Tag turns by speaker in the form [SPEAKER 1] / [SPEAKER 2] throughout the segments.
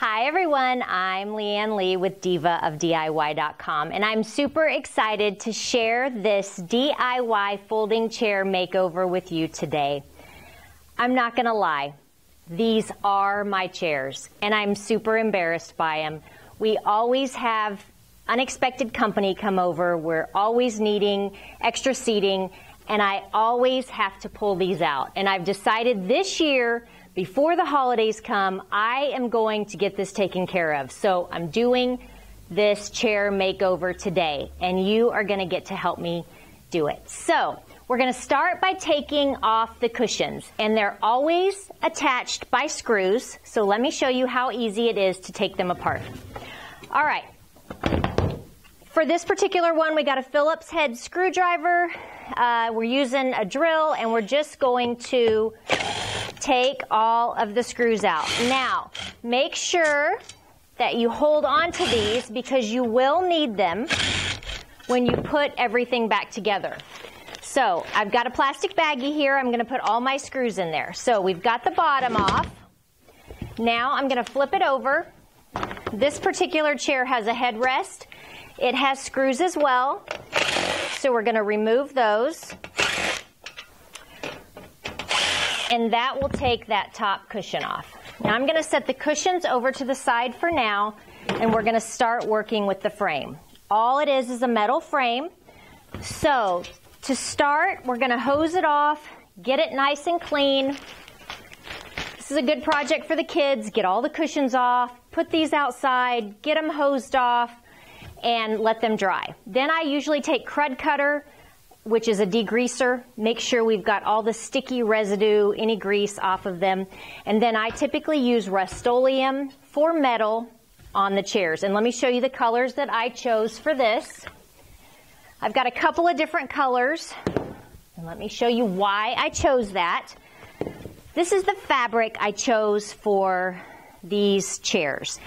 [SPEAKER 1] Hi everyone, I'm Leanne Lee with Diva of DIY.com, and I'm super excited to share this DIY folding chair makeover with you today. I'm not gonna lie, these are my chairs, and I'm super embarrassed by them. We always have unexpected company come over, we're always needing extra seating, and I always have to pull these out. And I've decided this year, before the holidays come, I am going to get this taken care of. So I'm doing this chair makeover today, and you are gonna get to help me do it. So we're gonna start by taking off the cushions, and they're always attached by screws. So let me show you how easy it is to take them apart. All right, for this particular one, we got a Phillips head screwdriver. We're using a drill, and we're just going to take all of the screws out. Now, make sure that you hold on to these because you will need them when you put everything back together. So, I've got a plastic baggie here. I'm going to put all my screws in there. So, we've got the bottom off. Now, I'm going to flip it over. This particular chair has a headrest. It has screws as well. So, we're going to remove those. And that will take that top cushion off. Now I'm going to set the cushions over to the side for now, and we're going to start working with the frame. All it is a metal frame. So to start, we're going to hose it off, get it nice and clean. This is a good project for the kids. Get all the cushions off, put these outside, get them hosed off, and let them dry. Then I usually take Crud Cutter, which is a degreaser. Make sure we've got all the sticky residue, any grease off of them. And then I typically use Rust-Oleum for metal on the chairs. And let me show you the colors that I chose for this. I've got a couple of different colors. And let me show you why I chose that. This is the fabric I chose for these chairs.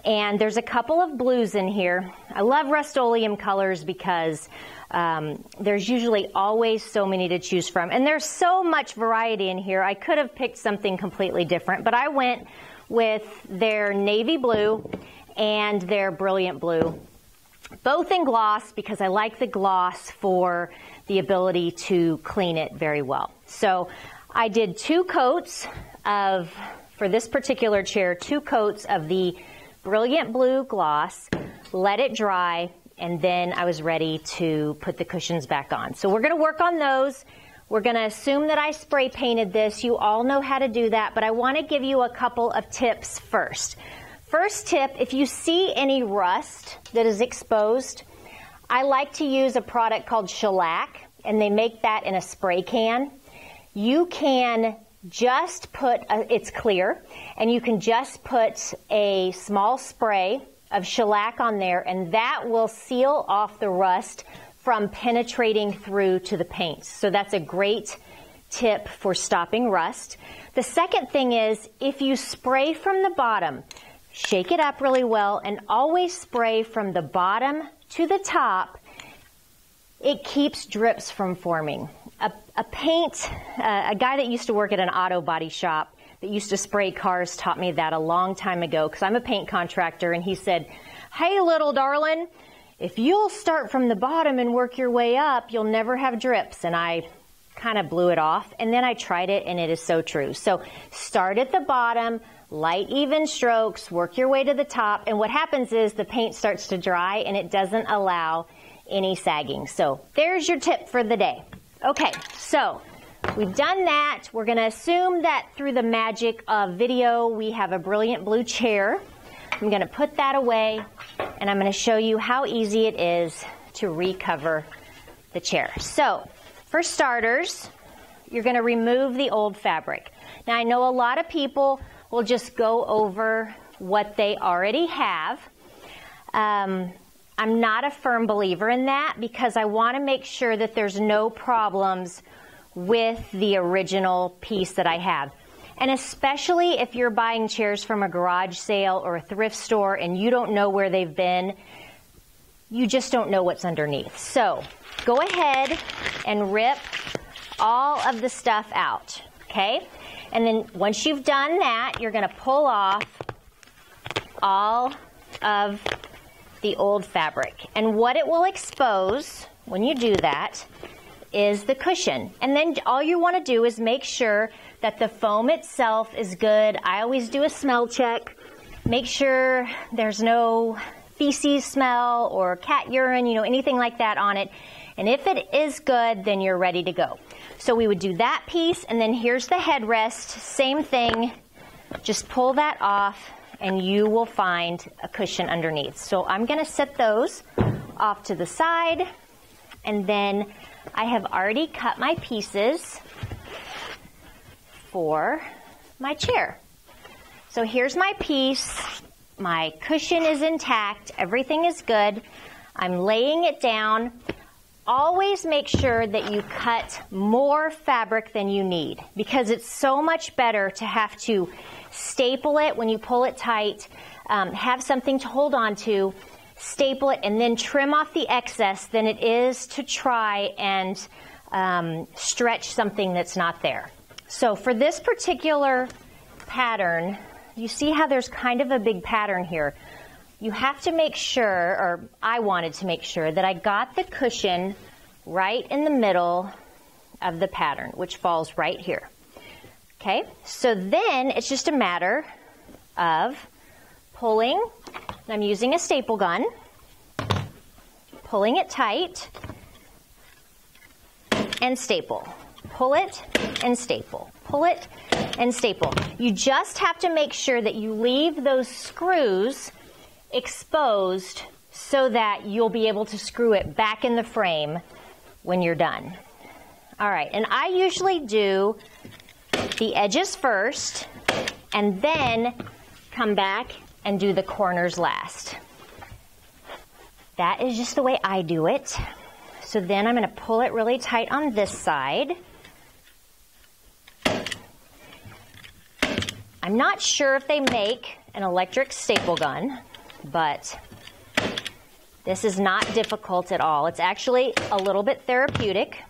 [SPEAKER 1] And there's a couple of blues in here. I love Rust-Oleum colors because there's usually always so many to choose from. And there's so much variety in here. I could have picked something completely different, but I went with their navy blue and their brilliant blue. Both in gloss because I like the gloss for the ability to clean it very well. So I did 2 coats of, for this particular chair, 2 coats of the brilliant blue gloss, let it dry, and then I was ready to put the cushions back on. So we're going to work on those. We're going to assume that I spray painted this. You all know how to do that, but I want to give you a couple of tips first. First tip, if you see any rust that is exposed, I like to use a product called shellac, and they make that in a spray can. You can just put, it's clear, and you can just put a small spray of shellac on there, and that will seal off the rust from penetrating through to the paint. So that's a great tip for stopping rust. The second thing is, if you spray from the bottom, shake it up really well and always spray from the bottom to the top. It keeps drips from forming. A guy that used to work at an auto body shop that used to spray cars taught me that a long time ago because I'm a paint contractor, and he said, "Hey little darling, if you'll start from the bottom and work your way up, you'll never have drips." And I kind of blew it off, and then I tried it, and it is so true. So start at the bottom, light even strokes, work your way to the top, and what happens is the paint starts to dry and it doesn't allow any sagging. So there's your tip for the day. Okay, so we've done that. We're going to assume that through the magic of video, we have a brilliant blue chair. I'm going to put that away, and I'm going to show you how easy it is to recover the chair. So, for starters, you're going to remove the old fabric. Now, I know a lot of people will just go over what they already have. I'm not a firm believer in that because I want to make sure that there's no problems with the original piece that I have. And especially if you're buying chairs from a garage sale or a thrift store and you don't know where they've been, you just don't know what's underneath. So go ahead and rip all of the stuff out, okay? And then once you've done that, you're going to pull off all of the old fabric. And what it will expose when you do that is the cushion. And then all you want to do is make sure that the foam itself is good. I always do a smell check. Make sure there's no feces smell or cat urine, anything like that on it. And if it is good, then you're ready to go. So we would do that piece, and then here's the headrest. Same thing. Just pull that off, and you will find a cushion underneath. So I'm going to set those off to the side, and then I have already cut my pieces for my chair. So here's my piece. My cushion is intact. Everything is good. I'm laying it down. Always make sure that you cut more fabric than you need, because it's so much better to have to staple it when you pull it tight, have something to hold on to, staple it, and then trim off the excess than it is to try and stretch something that's not there. So for this particular pattern, you see how there's kind of a big pattern here. You have to make sure, or I wanted to make sure, that I got the cushion right in the middle of the pattern, which falls right here. Okay, so then it's just a matter of pulling. I'm using a staple gun, pulling it tight, and staple. Pull it and staple. Pull it and staple. You just have to make sure that you leave those screws exposed so that you'll be able to screw it back in the frame when you're done. All right, and I usually do the edges first and then come back and do the corners last. That is just the way I do it. So then I'm going to pull it really tight on this side. I'm not sure if they make an electric staple gun, but this is not difficult at all. It's actually a little bit therapeutic.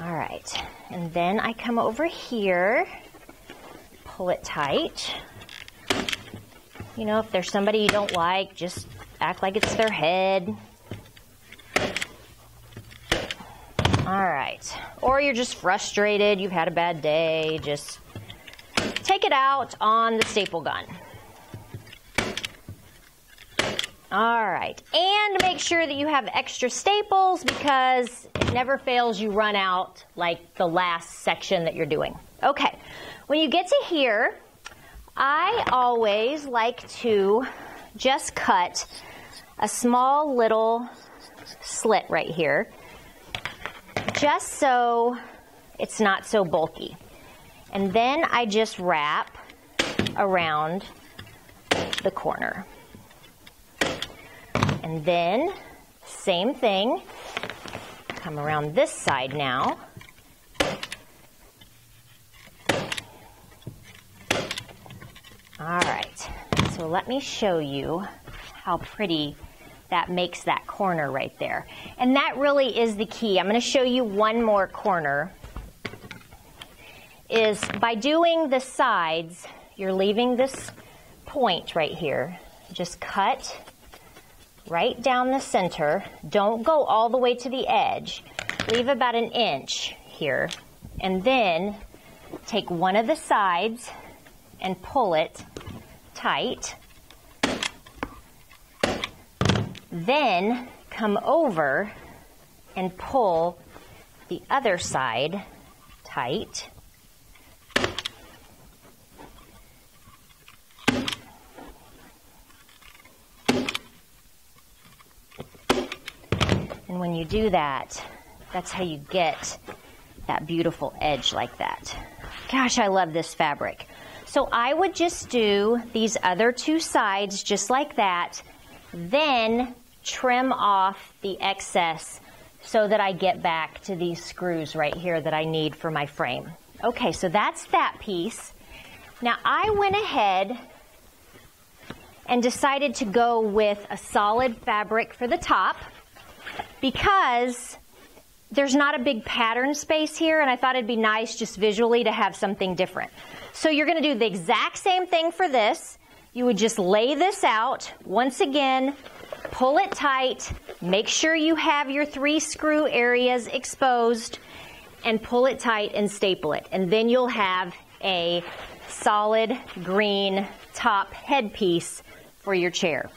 [SPEAKER 1] All right, and then I come over here, pull it tight. If there's somebody you don't like, just act like it's their head. All right, or you're just frustrated, you've had a bad day, just take it out on the staple gun. All right, and make sure that you have extra staples, because it never fails you run out like the last section that you're doing. Okay, when you get to here, I always like to just cut a small little slit right here, just so it's not so bulky. And then I just wrap around the corner. And then, same thing, come around this side now. All right, so let me show you how pretty that makes that corner right there. And that really is the key. I'm going to show you one more corner. Is by doing the sides, you're leaving this point right here. Just cut right down the center. Don't go all the way to the edge. Leave about an inch here. And then take one of the sides and pull it tight. Then come over and pull the other side tight. And when you do that, that's how you get that beautiful edge like that. Gosh, I love this fabric. So I would just do these other two sides just like that, then trim off the excess so that I get back to these screws right here that I need for my frame. Okay, so that's that piece. Now I went ahead and decided to go with a solid fabric for the top, because there's not a big pattern space here, and I thought it'd be nice just visually to have something different. So you're going to do the exact same thing for this. you would just lay this out. Once again, pull it tight. Make sure you have your 3 screw areas exposed and pull it tight and staple it. And then you'll have a solid green top headpiece for your chair.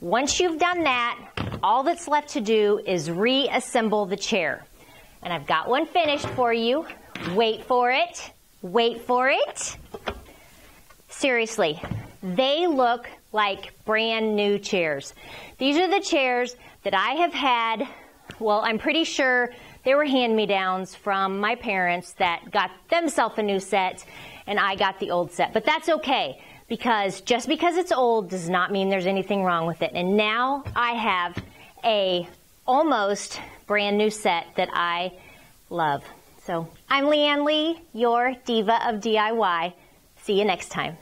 [SPEAKER 1] Once you've done that, all that's left to do is reassemble the chair. And I've got one finished for you. Wait for it. Wait for it. Seriously, they look like brand new chairs. These are the chairs that I have had, well, I'm pretty sure they were hand-me-downs from my parents that got themselves a new set, and I got the old set. But that's okay, because just because it's old does not mean there's anything wrong with it. And now I have a almost brand new set that I love. So I'm Leanne Lee, your Diva of DIY. See you next time.